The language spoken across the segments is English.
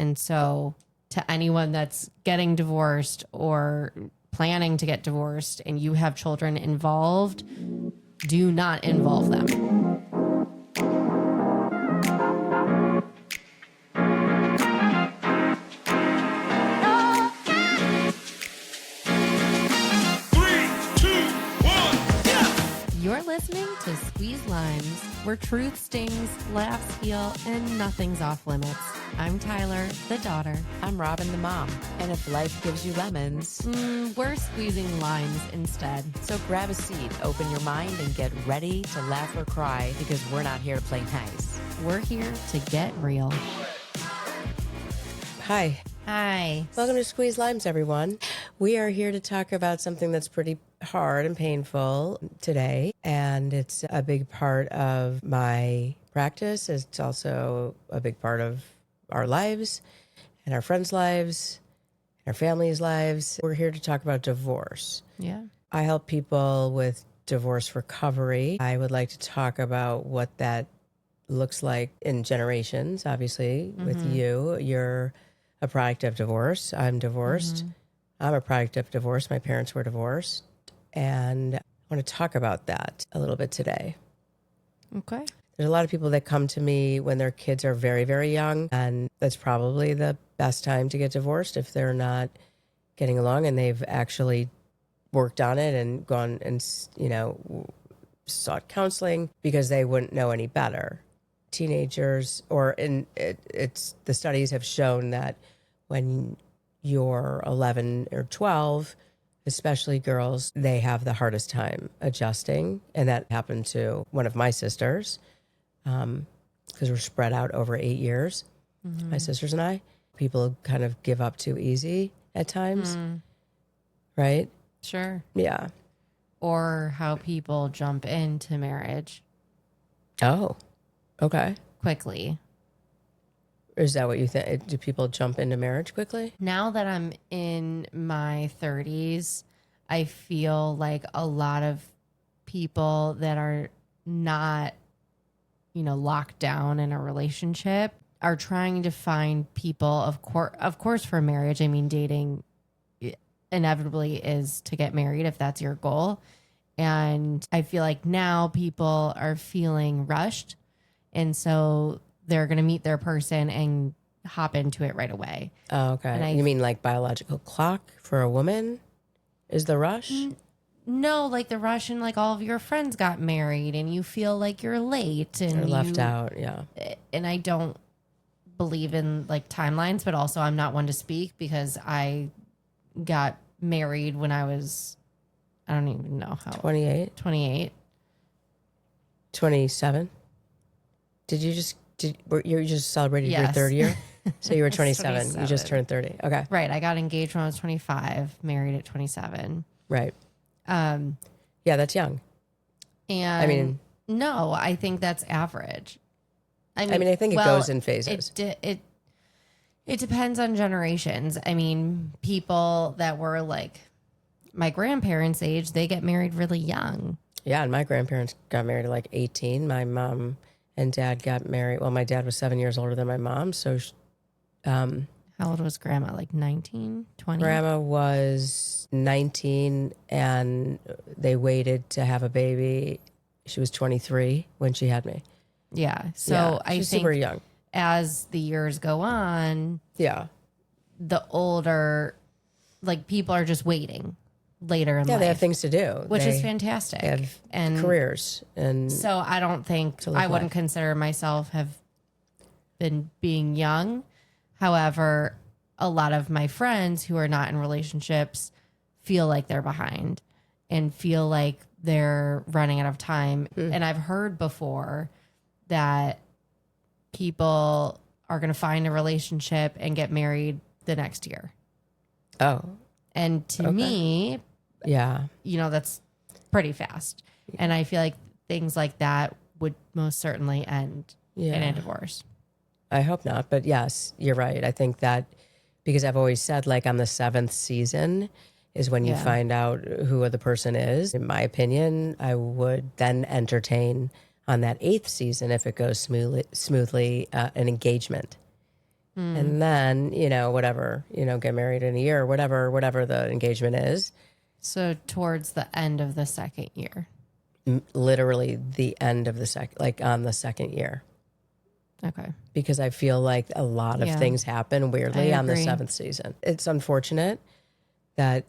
And so to anyone that's getting divorced or planning to get divorced and you have children involved, do not involve them. You're listening to Squeeze Limes, where truth stings, laughs heal, and nothing's off limits. I'm Tyler, the daughter. I'm Robin, the mom. And if life gives you lemons, we're squeezing limes instead. So grab a seat, open your mind, and get ready to laugh or cry, because we're not here to play nice. We're here to get real. Hi. Hi. Welcome to Squeeze Limes, everyone. We are here to talk about something that's pretty hard and painful today, and it's a big part of my practice. It's also a big part of our lives and our friends' lives and our families' lives. We're here to talk about divorce. Yeah. I help people with divorce recovery. I would like to talk about what that looks like in generations. Obviously, with you, you're a product of divorce. I'm divorced. I'm a product of divorce. My parents were divorced. And I want to talk about that a little bit today. Okay. There's a lot of people that come to me when their kids are very, very young. And that's probably the best time to get divorced if they're not getting along and they've actually worked on it and gone and, sought counseling because they wouldn't know any better. Teenagers, it's the studies have shown that when you're 11 or 12, especially girls, they have the hardest time adjusting. And that happened to one of my sisters because we're spread out over 8 years, my sisters and I. People kind of give up too easy at times, right? Sure. Yeah. Or how people jump into marriage Oh, okay. quickly. Is that what you think? Do people jump into marriage quickly? Now that I'm in my 30s, I feel like a lot of people that are not, locked down in a relationship are trying to find people, of course, for marriage. I mean, dating inevitably is to get married if that's your goal. And I feel like now people are feeling rushed. And so they're going to meet their person and hop into it right away. Oh, okay. You mean like biological clock for a woman is the rush? No, like the rush and like all of your friends got married and you feel like you're late and Or left out, yeah. And I don't believe in like timelines, but also I'm not one to speak because I got married when I was, I don't even know how. 28? 28. 27? You just celebrated your Yes. third year? So you were 27. 27. You just turned 30. Okay. Right. I got engaged when I was 25, married at 27. Right. Yeah, that's young. And no, I think that's average. I think it goes in phases. It depends on generations. I mean, people that were like my grandparents' age, they get married really young. Yeah, and my grandparents got married at like 18. My mom and dad got married. Well, my dad was 7 years older than my mom. So how old was grandma? Like 19, 20? Grandma was 19 and they waited to have a baby. She was 23 when she had me. Yeah. So Yeah, I she's think super young. as the years go on, Yeah. the older, like people are just waiting later in life. They have things to do. Which is fantastic. They have and careers. And so I don't think, live I wouldn't life. consider myself have been being young. However, a lot of my friends who are not in relationships feel like they're behind and feel like they're running out of time. And I've heard before that people are going to find a relationship and get married the next year. Oh, And to me, yeah. that's pretty fast. And I feel like things like that would most certainly end in a divorce. I hope not. But yes, you're right. I think that because I've always said like on the 7th season is when you find out who the person is. In my opinion, I would then entertain on that 8th season, if it goes smoothly, an engagement. And then, whatever, get married in a year, whatever the engagement is, So towards the end of the second year. literally the end of the second, like on the second year. Okay. Because I feel like a lot of Yeah. things happen weirdly I on the agree. 7th season. It's unfortunate that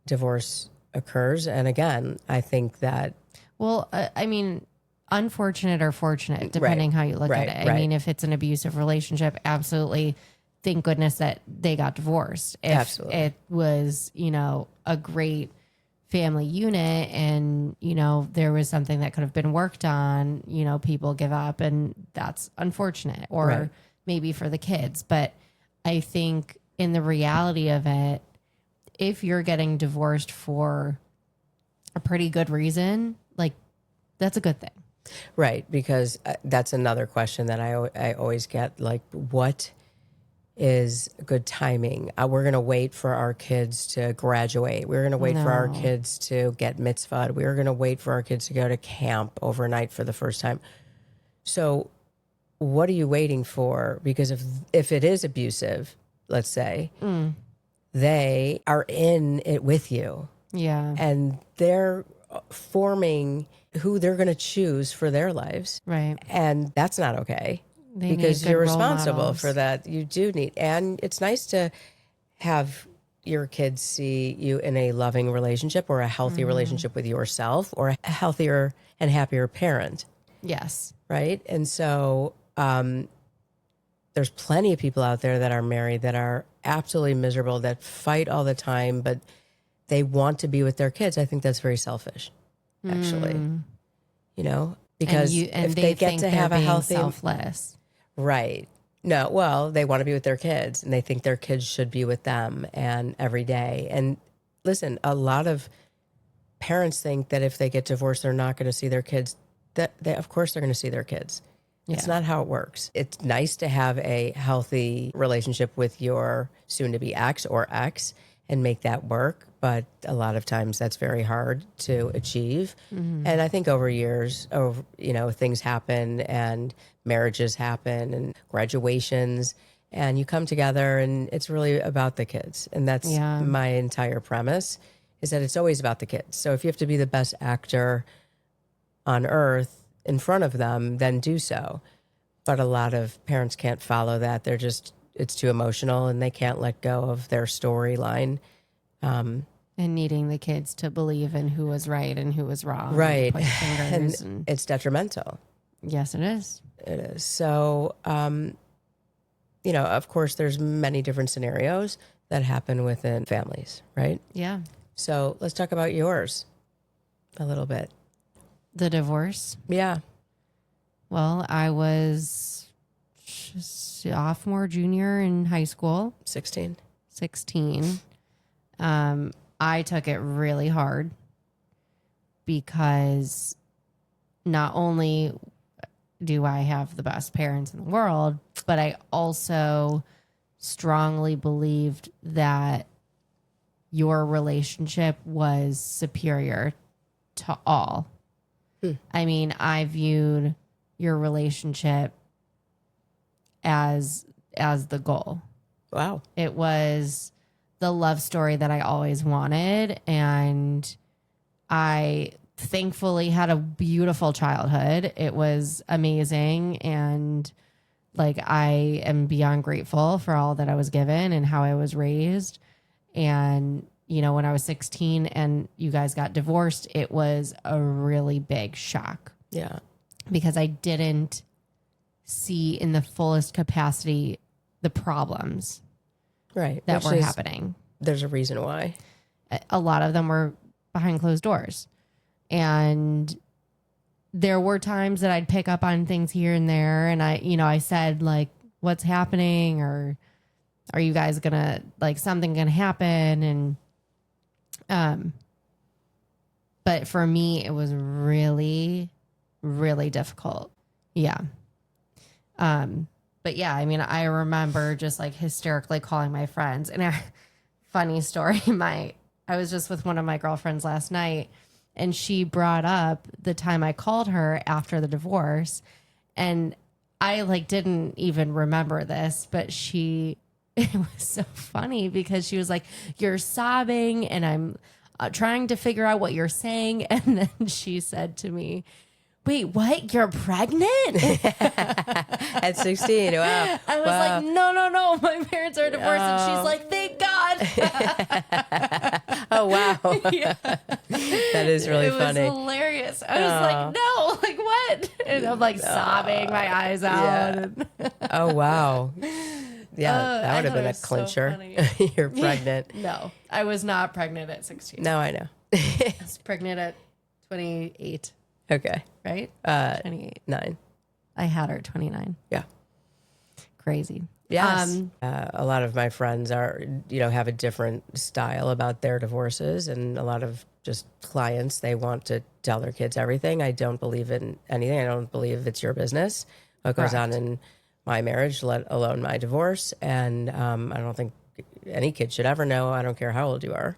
divorce occurs. And again, I think that, Well, I mean, unfortunate or fortunate, depending how you look right, at it. I mean, if it's an abusive relationship, absolutely. Thank goodness that they got divorced. If Absolutely. it was, a great family unit and, there was something that could have been worked on, people give up and that's unfortunate or Right. maybe for the kids. But I think in the reality of it, if you're getting divorced for a pretty good reason, like that's a good thing. right, because that's another question that I always get, like, what is good timing? We're going to wait for our kids to graduate. We're going to wait for our No. kids to get mitzvah. We're going to wait for our kids to go to camp overnight for the first time. So what are you waiting for? Because if it is abusive, let's say, they are in it with you Yeah. and they're forming who they're going to choose for their lives. Right. And that's not okay. They Because need good you're role responsible models. for that. You do need, and it's nice to have your kids see you in a loving relationship or a healthy relationship with yourself or a healthier and happier parent, Yes. right? And so there's plenty of people out there that are married that are absolutely miserable, that fight all the time, but they want to be with their kids. I think that's very selfish, actually. Because and if they they get think to they're have a being healthy selfless. Right. No, well, they want to be with their kids and they think their kids should be with them and every day. And listen, a lot of parents think that if they get divorced, they're not going to see their kids. Of course, they're going to see their kids. It's Yeah. not how it works. It's nice to have a healthy relationship with your soon to be ex or ex and make that work. But a lot of times that's very hard to achieve. And I think over years, things happen and marriages happen and graduations and you come together and it's really about the kids. And that's Yeah. my entire premise is that it's always about the kids. So if you have to be the best actor on earth in front of them, then do so. But a lot of parents can't follow that. It's too emotional and they can't let go of their storyline. And needing the kids to believe in who was right and who was wrong. Right. Point fingers And it's detrimental. yes, it is. It is. So, of course, there's many different scenarios that happen within families, right? Yeah. So let's talk about yours a little bit. The divorce. Yeah. Well, I was sophomore, junior in high school, 16. 16. I took it really hard because not only do I have the best parents in the world, but I also strongly believed that your relationship was superior to all. I mean, I viewed your relationship as the goal. Wow. It was the love story that I always wanted. And I thankfully had a beautiful childhood. It was amazing. And I am beyond grateful for all that I was given and how I was raised. And, when I was 16 and you guys got divorced, it was a really big shock Yeah. because I didn't see in the fullest capacity the problems Right. that Which were is- happening. There's a reason why. A lot of them were behind closed doors. And there were times that I'd pick up on things here and there. And I said, what's happening? Or are you guys gonna, something gonna happen? And, but for me, it was really, really difficult. Yeah. But yeah, I mean, I remember just hysterically calling my friends. And funny story, I was just with one of my girlfriends last night and she brought up the time I called her after the divorce. And I like didn't even remember this, but it was so funny because she was like, "You're sobbing and I'm trying to figure out what you're saying." And then she said to me, "Wait, what? You're pregnant?" At 16. Wow. I was like, no, my parents are divorced. And she's like, "Thank God." Oh, wow. Yeah. That is really It was funny. hilarious. I was like, "No, like what?" And I'm like sobbing my eyes out. Yeah. Oh, wow. Yeah, that I would have thought been it a was so clincher. funny. You're pregnant. No, I was not pregnant at 16. No, I know. I was pregnant at 28, Okay. right? 28. 9. I had her at 29. Yeah. Crazy. Yes. A lot of my friends are, have a different style about their divorces, and a lot of just clients, they want to tell their kids everything. I don't believe in anything. I don't believe it's your business what goes on in my marriage, let alone my divorce. And I don't think any kid should ever know. I don't care how old you are.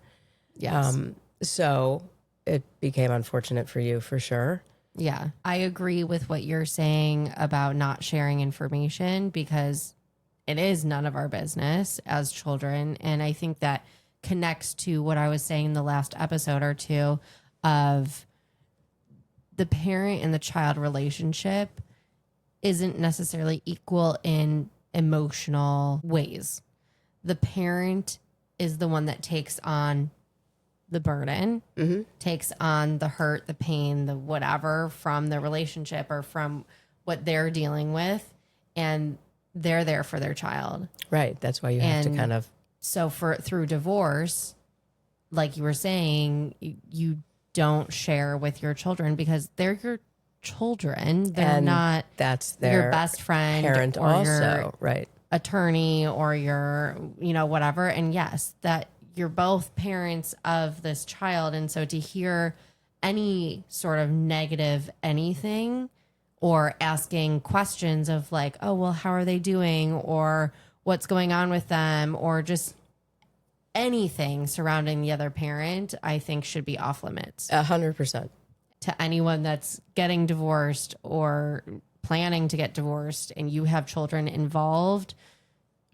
Yes. So it became unfortunate for you for sure. Yeah. I agree with what you're saying about not sharing information because it is none of our business as children. And I think that connects to what I was saying in the last episode or two of the parent and the child relationship isn't necessarily equal in emotional ways. The parent is the one that takes on the burden, takes on the hurt, the pain, the whatever from the relationship or from what they're dealing with. And they're there for their child. Right. That's why you have to And kind of. So through divorce, like you were saying, you don't share with your children because they're your children. They're And not that's their your best friend parent or also. your Right. attorney or your, whatever. And yes, that you're both parents of this child. And so to hear any sort of negative anything or asking questions of like, oh, well, how are they doing? Or what's going on with them? Or just anything surrounding the other parent, I think should be off limits 100%. to anyone that's getting divorced or planning to get divorced and you have children involved.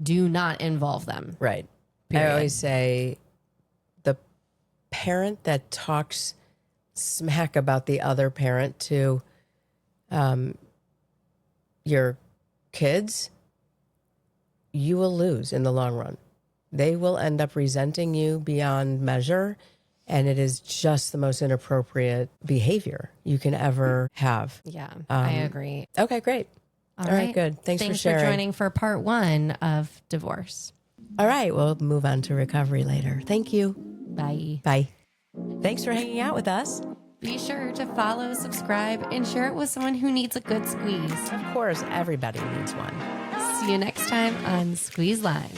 Do not involve them. Right. Period. I always say the parent that talks smack about the other parent to your kids, you will lose in the long run. They will end up resenting you beyond measure, and it is just the most inappropriate behavior you can ever have. Yeah, I agree. Okay, great. All right, good. Thanks for sharing. joining for part 1 of divorce. All right, we'll move on to recovery later. Thank you. Bye. Bye. Thanks for hanging out with us. Be sure to follow, subscribe, and share it with someone who needs a good squeeze. Of course, everybody needs one. See you next time on Squeeze Lines.